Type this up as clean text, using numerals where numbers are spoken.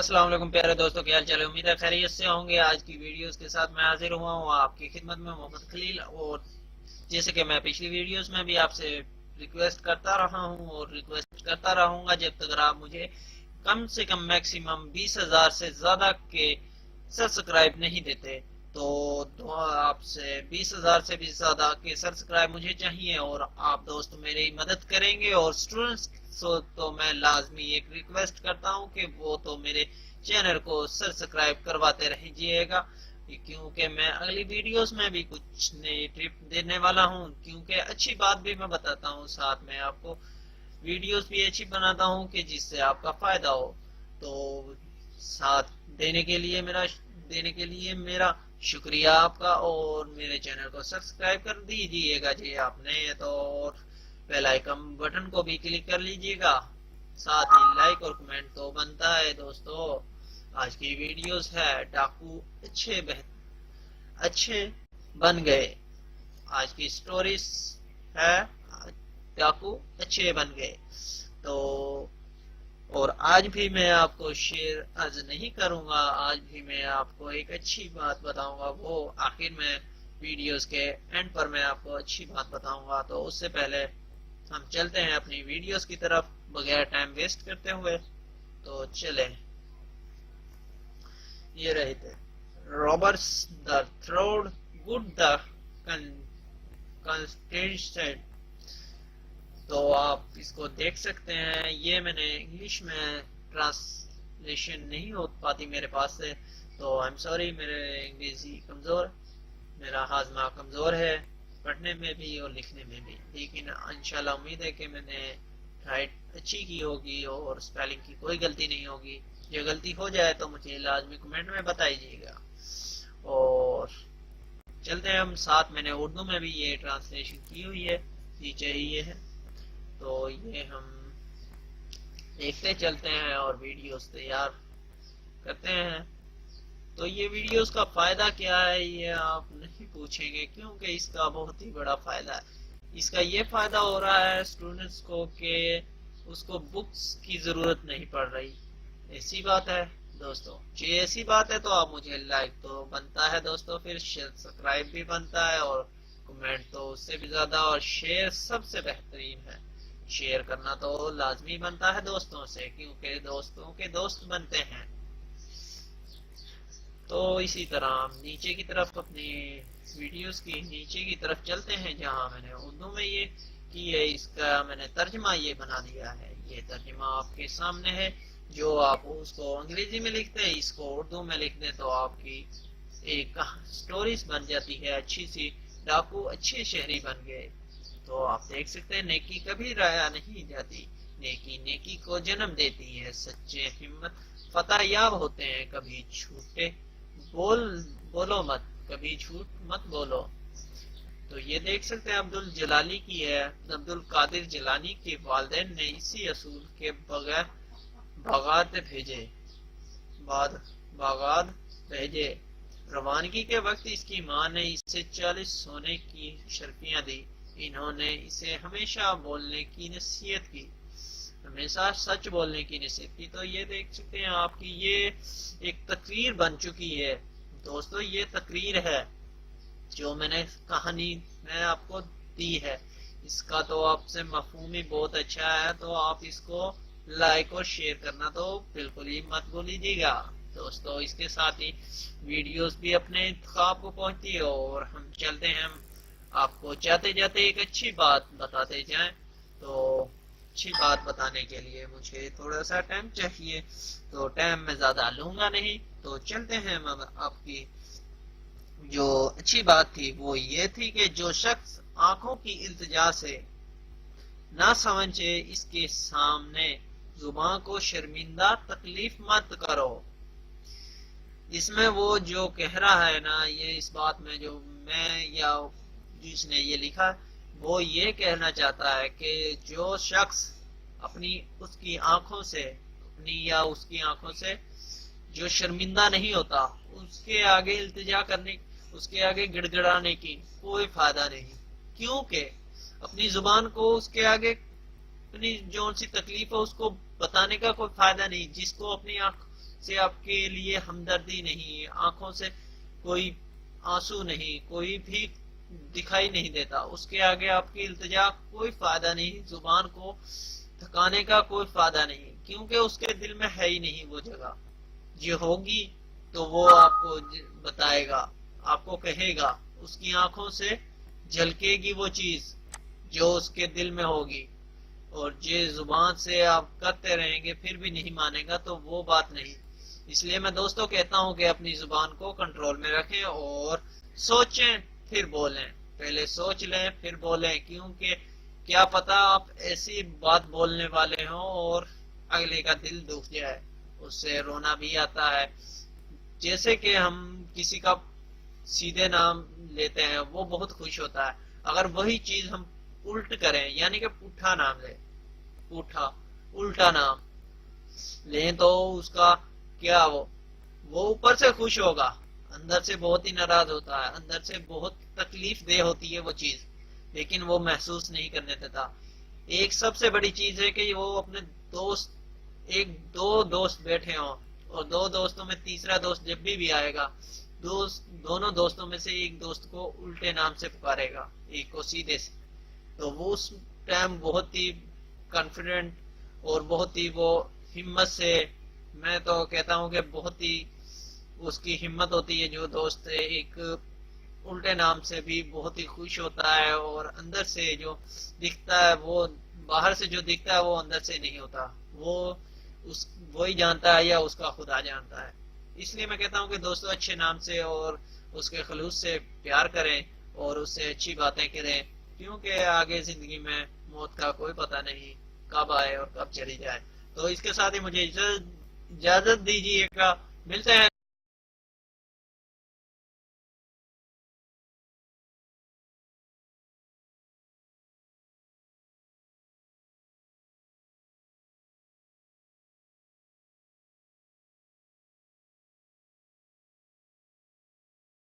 السلام علیکم پیارے دوستوں، کیا حال چال ہے؟ امید ہے خیریت سے ہوں گے۔ آج کی ویڈیوز کے ساتھ میں حاضر ہوا ہوں آپ کی خدمت میں، محمد خلیل۔ اور جیسے کہ میں پچھلی ویڈیوز میں بھی آپ سے ریکویسٹ کرتا رہا ہوں اور ریکویسٹ کرتا رہوں گا جب تک آپ مجھے کم سے کم میکسیمم 20,000 سے زیادہ کے سبسکرائب نہیں دیتے، تو آپ سے 20,000 سے بھی زیادہ کے سبسکرائب مجھے چاہیے اور آپ دوست میری مدد کریں گے۔ اور اسٹوڈنٹس تو میں لازمی ایک ریکویسٹ کرتا ہوں کہ وہ تو میرے چینل کو سبسکرائب کرواتے رہیے گا، کیونکہ میں اگلی ویڈیوز میں بھی کچھ نئی ٹپ دینے والا ہوں، کیونکہ اچھی بات بھی میں بتاتا ہوں، ساتھ میں آپ کو ویڈیوز بھی اچھی بناتا ہوں کہ جس سے آپ کا فائدہ ہو۔ تو ساتھ دینے کے لیے میرا شکریہ آپ کا، اور میرے چینل کو سبسکرائب کر دیجیے گا جی آپ نے تو، اور بیل آئیکن بٹن کو بھی کلک کر لیجیے گا، ساتھ ہی لائک اور کمنٹ تو بنتا ہے دوستو۔ آج کی ویڈیوز ہے ڈاکو اچھے بن گئے، آج کی سٹوریز ہے ڈاکو اچھے بن گئے۔ تو اور آج بھی میں آپ کو شعر عرض نہیں کروں گا، آج بھی میں آپ کو ایک اچھی بات بتاؤں گا، وہ آخر میں ویڈیوز کے اینڈ پر میں آپ کو اچھی بات بتاؤں گا۔ تو اس سے پہلے ہم چلتے ہیں اپنی ویڈیوز کی طرف بغیر ٹائم ویسٹ کرتے ہوئے، تو چلیں۔ یہ رہے تھے رابرٹس دا تھروڈ گڈ دا کنسٹینٹ، تو آپ اس کو دیکھ سکتے ہیں۔ یہ میں نے انگلش میں ٹرانسلیشن نہیں ہو پاتی میرے پاس سے، تو I'm sorry، میرے انگریزی کمزور، میرا ہاضمہ کمزور ہے پڑھنے میں بھی اور لکھنے میں بھی، لیکن انشاءاللہ امید ہے کہ میں نے رائٹ اچھی کی ہوگی اور سپیلنگ کی کوئی غلطی نہیں ہوگی۔ جو غلطی ہو جائے تو مجھے لازمی کمنٹ میں بتائیے گا۔ اور چلتے ہیں ہم ساتھ، میں نے اردو میں بھی یہ ٹرانسلیشن کی ہوئی ہے، نیچے ہی یہ ہے، تو یہ ہم دیکھتے چلتے ہیں اور ویڈیوز تیار کرتے ہیں۔ تو یہ ویڈیوز کا فائدہ کیا ہے یہ آپ نہیں پوچھیں گے، کیونکہ اس کا بہت ہی بڑا فائدہ ہے۔ اس کا یہ فائدہ ہو رہا ہے اسٹوڈنٹس کو کہ اس کو بکس کی ضرورت نہیں پڑ رہی۔ ایسی بات ہے دوستو، جی ایسی بات ہے تو آپ مجھے لائک تو بنتا ہے دوستو، پھر سبسکرائب بھی بنتا ہے، اور کمنٹ تو اس سے بھی زیادہ، اور شیئر سب سے بہترین ہے۔ شیئر کرنا تو لازمی بنتا ہے دوستوں سے، کیونکہ دوستوں کے دوست بنتے ہیں۔ تو اسی طرح ہم نیچے کی طرف اپنی ویڈیوز کی نیچے کی طرف چلتے ہیں، جہاں میں نے اردو میں یہ کی ہے، اس کا میں نے ترجمہ یہ بنا دیا ہے۔ یہ ترجمہ آپ کے سامنے ہے، جو آپ اس کو انگریزی میں لکھتے ہیں، اس کو اردو میں لکھ دیں تو آپ کی ایک سٹوریز بن جاتی ہے اچھی سی، ڈاکو اچھے شہری بن گئے۔ تو آپ دیکھ سکتے ہیں نیکی کبھی رایا نہیں جاتی، نیکی کو جنم دیتی ہے، سچے ہمت فتح یاب ہوتے ہیں، کبھی چھوٹے بولو مت، کبھی جھوٹ مت بولو۔ تو یہ دیکھ سکتے ہیں عبد الجلالی کی ہے، عبد القادر جیلانی کے والدین نے اسی اصول کے بغیر باغات بھیجے۔ روانگی کے وقت اس کی ماں نے اسے 40 سونے کی شرفیاں دی۔ انہوں نے اسے ہمیشہ بولنے کی نصیحت کی، ہمیشہ سچ بولنے کی نصیحت کی۔ تو یہ دیکھ سکتے ہیں آپ کی یہ ایک تقریر بن چکی ہے دوستو، یہ تقریر ہے جو میں نے کہانی میں آپ کو دی ہے، اس کا تو آپ سے مفہوم ہی بہت اچھا ہے، تو آپ اس کو لائک اور شیئر کرنا تو بالکل ہی مت بھولیے گا دوستو۔ اس کے ساتھ ہی ویڈیوز بھی اپنے انتخاب کو پہنچتی ہے، اور ہم چلتے ہیں، ہم آپ کو جاتے جاتے ایک اچھی بات بتاتے جائیں۔ تو اچھی بات بتانے کے لیے مجھے تھوڑا سا ٹائم چاہیے، تو ٹائم میں زیادہ لوں گا نہیں، تو چلتے ہیں۔ آپ کی جو اچھی بات تھی وہ یہ تھی کہ جو شخص آنکھوں کی التجا سے نہ سمجھے، اس کے سامنے زبان کو شرمندہ تکلیف مت کرو۔ اس میں وہ جو کہہ رہا ہے نا، یہ اس بات میں جو میں یا جس نے یہ لکھا، وہ یہ کہنا چاہتا ہے کہ جو شخص اس کی آنکھوں سے جو شرمندہ نہیں ہوتا، اس کے آگے التجا کرنے، اس کے آگے گڑ گڑانے کی کوئی فائدہ نہیں، کیونکہ اپنی زبان کو اس کے آگے اپنی جو سی تکلیف ہے اس کو بتانے کا کوئی فائدہ نہیں۔ جس کو اپنی سے آپ کے لیے ہمدردی نہیں، آنکھوں سے کوئی آنسو نہیں، کوئی بھی دکھائی نہیں دیتا، اس کے آگے آپ کی التجا کوئی فائدہ نہیں، زبان کو تھکانے کا کوئی فائدہ نہیں، کیونکہ اس کے دل میں ہے ہی نہیں وہ جگہ۔ جو ہوگی تو وہ آپ کو بتائے گا، آپ کو کہے گا، اس کی آنکھوں سے جھلکے گی وہ چیز جو اس کے دل میں ہوگی، اور جس زبان سے آپ کرتے رہیں گے پھر بھی نہیں مانے گا تو وہ بات نہیں۔ اس لیے میں دوستوں کہتا ہوں کہ اپنی زبان کو کنٹرول میں رکھیں اور سوچیں پھر بولیں، پہلے سوچ لیں پھر بولیں، کیونکہ کیا پتا آپ ایسی بات بولنے والے ہوں اور اگلے کا دل دکھ جائے، اس سے رونا بھی آتا ہے۔ جیسے کہ ہم کسی کا سیدھے نام لیتے ہیں وہ بہت خوش ہوتا ہے، اگر وہی چیز ہم الٹ کریں یعنی کہ پوٹھا نام لیں، پوٹھا الٹا نام لیں تو اس کا کیا وہ اوپر سے خوش ہوگا، اندر سے بہت ہی ناراض ہوتا ہے، اندر سے بہت تکلیف دہ ہوتی ہے وہ چیز، لیکن وہ محسوس نہیں کرنے دیتا۔ ایک سب سے بڑی چیز ہے کہ وہ اپنے دوست، ایک دو دوست بیٹھے ہوں اور دو دوستوں میں تیسرا دوست جب بھی آئے گا، دونوں دوستوں میں سے ایک دوست کو الٹے نام سے پکارے گا، ایک کو سیدھے سے، تو وہ اس ٹائم بہت ہی کانفیڈنٹ اور بہت ہی وہ ہمت سے، میں تو کہتا ہوں کہ بہت ہی اس کی ہمت ہوتی ہے جو دوست ایک الٹے نام سے بھی بہت ہی خوش ہوتا ہے، اور اندر سے جو دکھتا ہے وہ باہر سے جو دکھتا ہے وہ اندر سے نہیں ہوتا، وہی جانتا ہے یا اس کا خدا جانتا ہے۔ اس لیے میں کہتا ہوں کہ دوستو اچھے نام سے اور اس کے خلوص سے پیار کریں اور اس سے اچھی باتیں کریں، کیونکہ آگے زندگی میں موت کا کوئی پتہ نہیں کب آئے اور کب چلی جائے۔ تو اس کے ساتھ ہی مجھے اجازت دیجیے گا، ملتے ہیں